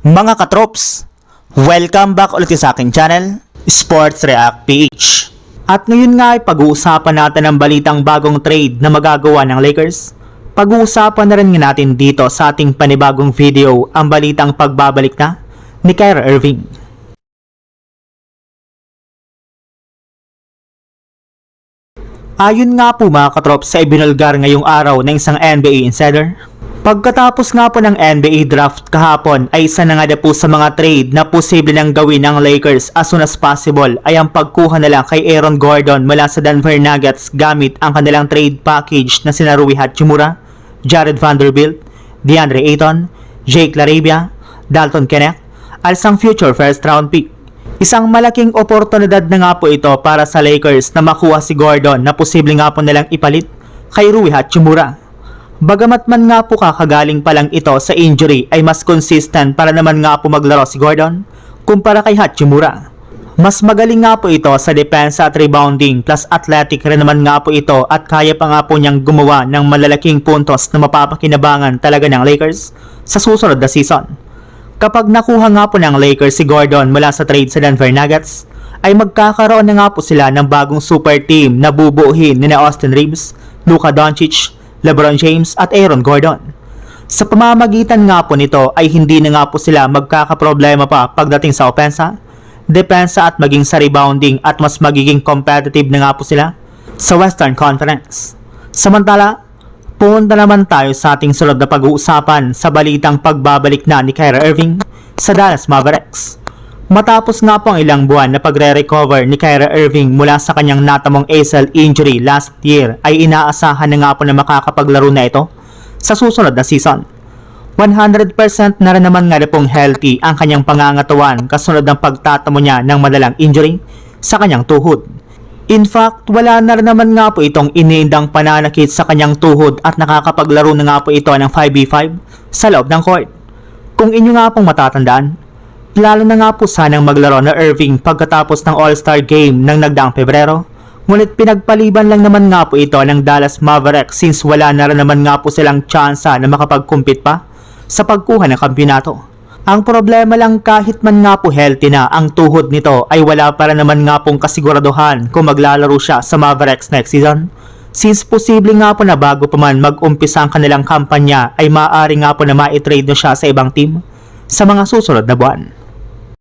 Mga katrops, welcome back ulit sa aking channel, Sports React PH. At ngayon nga ay pag-uusapan natin ang balitang bagong trade na magagawa ng Lakers. Pag-uusapan na rin natin dito sa ating panibagong video ang balitang pagbabalik na ni Kyrie Irving. Ayon nga po mga katrops sa ibinulgar ngayong araw ng isang NBA insider, pagkatapos nga po ng NBA draft kahapon ay isa na nga po sa mga trade na posible nang gawin ng Lakers as soon as possible ay ang pagkuha nila kay Aaron Gordon mula sa Denver Nuggets gamit ang kanilang trade package na sina Rui Hachimura, Jared Vanderbilt, DeAndre Ayton, Jake LaRavia, Dalton Knecht, at isang future first round pick. Isang malaking oportunidad na nga po ito para sa Lakers na makuha si Gordon na posible nga po nilang ipalit kay Rui Hachimura. Bagamat man nga po kakagaling pa lang ito sa injury ay mas consistent para naman nga po maglaro si Gordon kumpara kay Hachimura. Mas magaling nga po ito sa depensa at rebounding plus athletic rin naman nga po ito at kaya pa nga po niyang gumawa ng malalaking puntos na mapapakinabangan talaga ng Lakers sa susunod na season. Kapag nakuha nga po ng Lakers si Gordon mula sa trade sa Denver Nuggets, ay magkakaroon na nga po sila ng bagong super team na bubuuhin ni Austin Reeves, Luka Doncic, LeBron James at Aaron Gordon. Sa pamamagitan nga po nito ay hindi na nga po sila magkakaproblema pa pagdating sa opensa, depensa at maging sa rebounding at mas magiging competitive na nga po sila sa Western Conference. Samantala, punta naman tayo sa ating sunod na pag-uusapan sa balitang pagbabalik na ni Kyrie Irving sa Dallas Mavericks. Matapos nga po ang ilang buwan na pagre-recover ni Kyrie Irving mula sa kanyang natamong ACL injury last year ay inaasahan na nga po na makakapaglaro na ito sa susunod na season. 100% na rin naman nga pong healthy ang kanyang pangangatawan kasunod ng pagtatamo niya ng madalang injury sa kanyang tuhod. In fact, wala na rin naman nga po itong iniindang pananakit sa kanyang tuhod at nakakapaglaro na nga po ito ng 5v5 sa loob ng court. Kung inyo nga pong matatandaan, lalo na nga po sanang maglaro na Irving pagkatapos ng All-Star Game ng nagdaang Pebrero, ngunit pinagpaliban lang naman nga po ito ng Dallas Mavericks since wala na rin naman nga po silang tsansa na makapag-compete pa sa pagkuha ng kampyonato. Ang problema lang kahit man nga po healthy na ang tuhod nito ay wala para naman nga pong kasiguraduhan kung maglalaro siya sa Mavericks next season. Since posible nga po na bago pa man mag-umpisa ang kanilang kampanya ay maaari nga po na ma-trade na siya sa ibang team sa mga susunod na buwan.